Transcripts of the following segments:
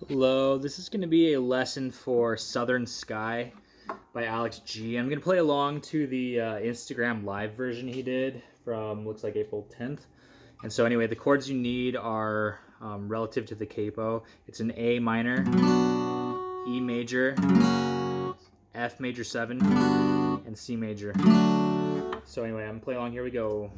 Hello, this is going to be a lesson for Southern Sky by Alex G. I'm going to play along to the Instagram live version he did from, looks like April 10th. And so anyway, the chords you need are relative to the capo. It's an A minor, E major, F major 7, and C major. So anyway, I'm going to play along. Here we go.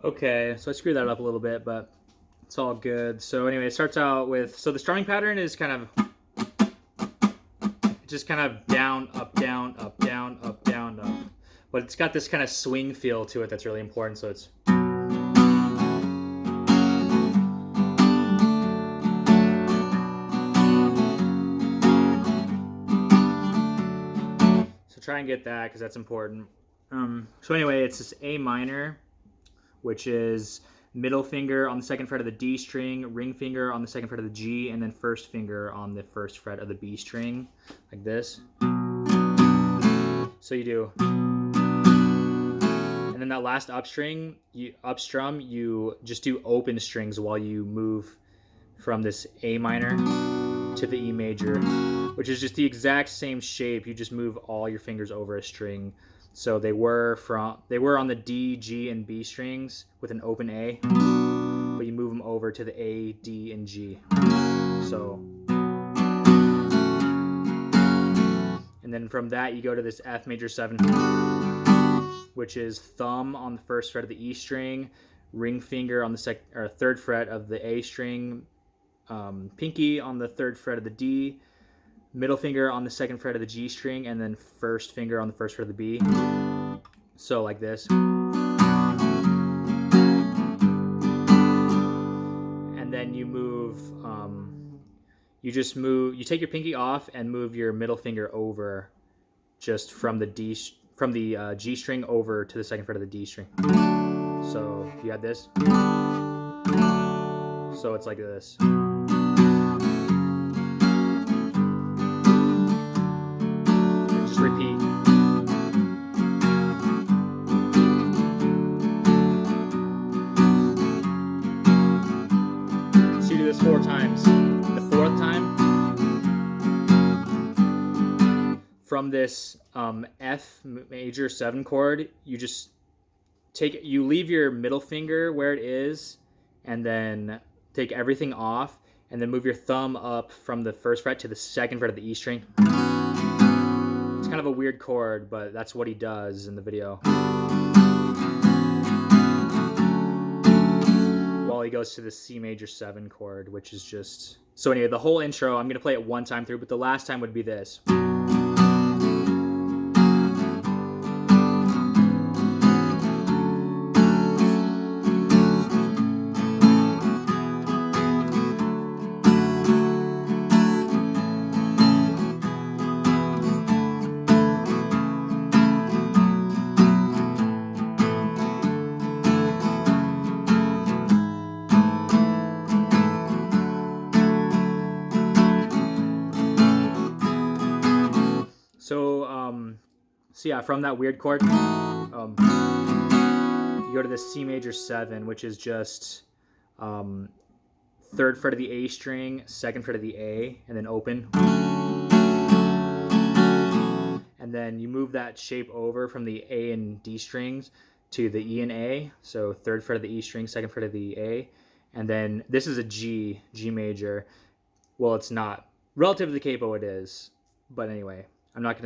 Okay, so I screwed that up a little bit, but it's all good. So anyway, it starts out with, so the strumming pattern is kind of, just kind of down, up, down, up, down, up, down, up. But it's got this kind of swing feel to it that's really important, so it's... So try and get that, because that's important. So anyway, it's this A minor, which is middle finger on the second fret of the D string, ring finger on the second fret of the G, and then first finger on the first fret of the B string, like this. So you do. And then that last up string, up strum, you just do open strings while you move from this A minor to the E major, which is just the exact same shape. You just move all your fingers over a string. So they were on the D, G, and B strings with an open A, but you move them over to the A, D, and G. So, and then from that you go to this F major 7, which is thumb on the first fret of the E string, ring finger on the third fret of the A string, pinky on the third fret of the D, middle finger on the second fret of the G string, and then first finger on the first fret of the B. So like this. And then you move, you take your pinky off and move your middle finger over just from the G string over to the second fret of the D string. So you got this. So it's like this. times. The fourth time, from this F major 7 chord, you just you leave your middle finger where it is, and then take everything off, and then move your thumb up from the 1st fret to the 2nd fret of the E string. It's kind of a weird chord, but that's what he does in the video. While he goes to the C major 7 chord, which is just... So anyway, the whole intro, I'm going to play it one time through, but the last time would be this. So yeah, from that weird chord, you go to the C major 7, which is just 3rd fret of the A string, 2nd fret of the A, and then open. And then you move that shape over from the A and D strings to the E and A, so 3rd fret of the E string, 2nd fret of the A, and then this is a G major. Well, it's not. Relative to the capo it is, but anyway, I'm just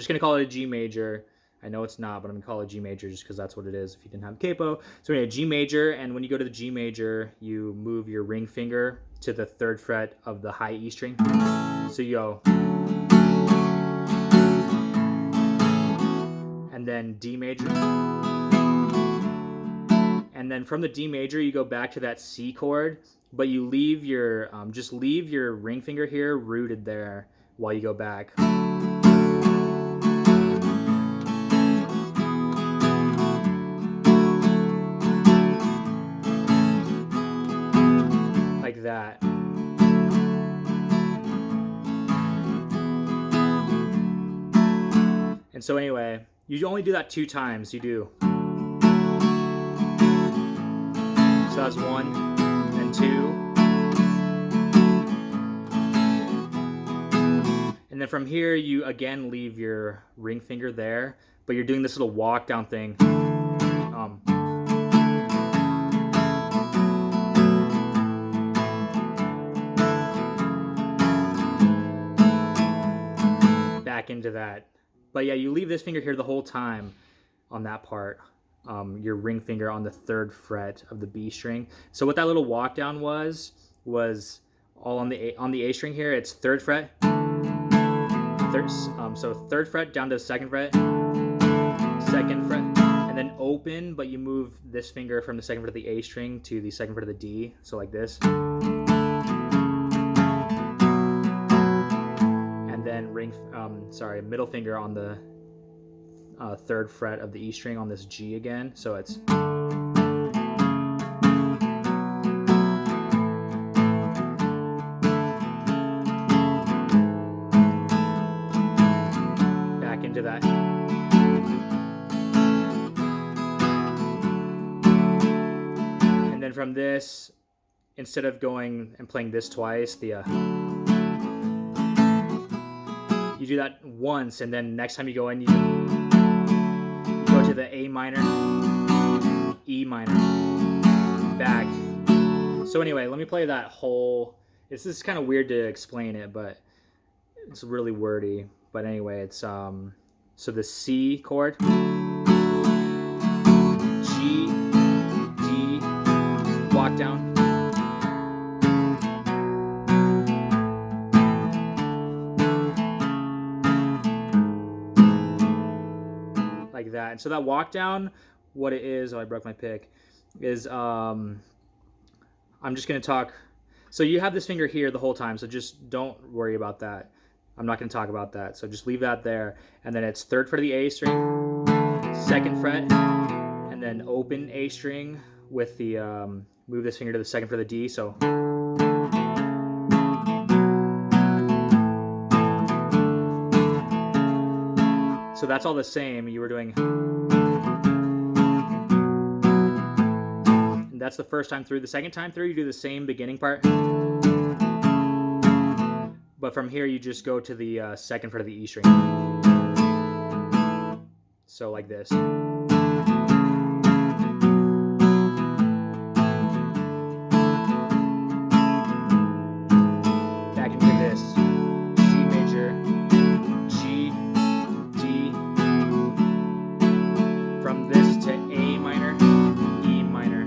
going to call it a G major. I know it's not, but I'm going to call it G major just because that's what it is if you didn't have a capo. So anyway, G major, and when you go to the G major, you move your ring finger to the 3rd fret of the high E string. So you go, and then D major. And then from the D major, you go back to that C chord, but you leave your, just leave your ring finger here rooted there while you go back. Like that. And so anyway, you only do that 2 times. You do. So that's 1 and 2. And then from here, you again leave your ring finger there, but you're doing this little walk down thing. Back into that. But yeah, you leave this finger here the whole time on that part. Your ring finger on the 3rd fret of the B string. So what that little walk down was all on the A string here. It's 3rd fret, so 3rd fret down to the 2nd fret, 2nd fret, and then open. But you move this finger from the 2nd fret of the A string to the 2nd fret of the D. So like this, and then middle finger on the 3rd fret of the E string on this G again. So it's back into that. And then from this, instead of going and playing this twice, you do that once, and then next time you go in, you go to the A minor, E minor, back. So anyway, let me play that whole... This is kind of weird to explain it, but it's really wordy. But anyway, it's so the C chord, G, D, walk down, like that. And so that walk down, what it is, I broke my pick, is I'm just going to talk. So you have this finger here the whole time, so just don't worry about that. I'm not going to talk about that, so just leave that there. And then it's 3rd fret of the A string, 2nd fret, and then open A string with the move this finger to the 2nd fret of the D. So that's all the same. You were doing, and that's the first time through. The second time through, you do the same beginning part. But from here, you just go to the second fret of the E string. So like this. Back into this. C major, G, D. From this to A minor, E minor.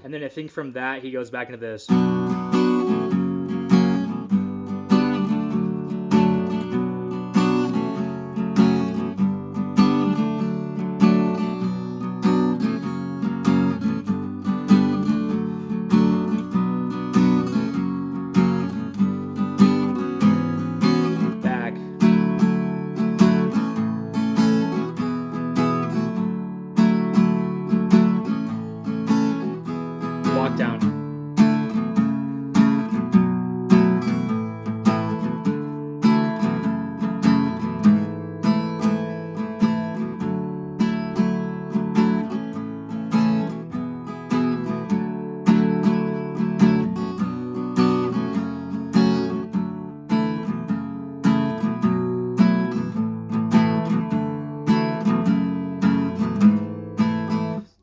And then I think from that he goes back into this. Back. Walk down.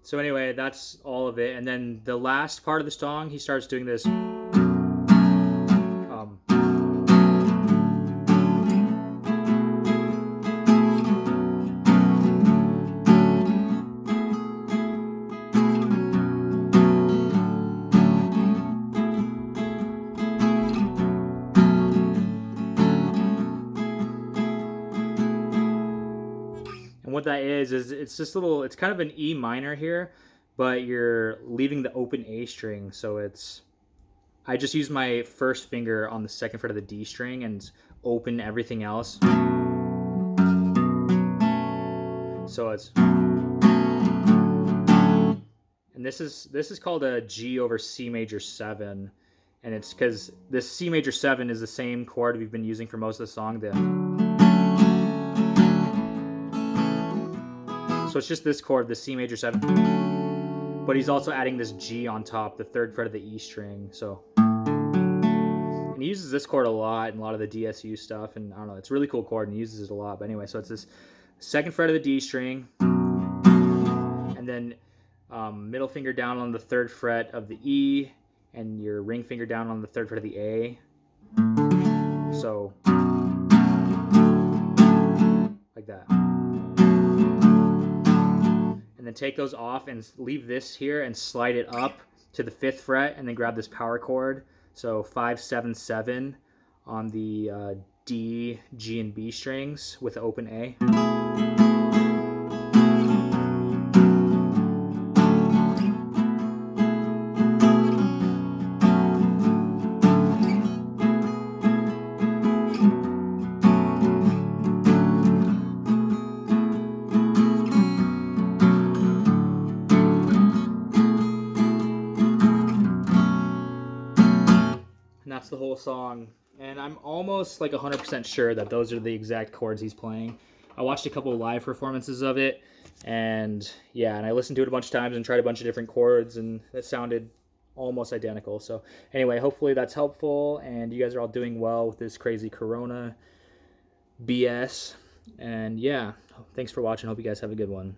So anyway, that's all of it. And then the last part of the song, he starts doing this. And what that is it's just little, it's kind of an E minor here, but you're leaving the open A string. So it's, I just use my first finger on the second fret of the D string and open everything else. So it's, and this is called a G over C major 7. And it's because this C major 7 is the same chord we've been using for most of the song. So it's just this chord, the C major 7. But he's also adding this G on top, the third fret of the E string. So, and he uses this chord a lot in a lot of the DSU stuff. And I don't know, it's a really cool chord and he uses it a lot. But anyway, so it's this second fret of the D string. And then middle finger down on the third fret of the E. And your ring finger down on the third fret of the A. So, like that. And then take those off and leave this here and slide it up to the 5th fret and then grab this power chord. So 5, 7, 7 on the D, G, and B strings with the open A. And that's the whole song. And I'm almost like 100% sure that those are the exact chords he's playing. I watched a couple of live performances of it, and yeah, and I listened to it a bunch of times and tried a bunch of different chords, and it sounded almost identical. So anyway, hopefully that's helpful, and you guys are all doing well with this crazy Corona BS. And yeah, thanks for watching. Hope you guys have a good one.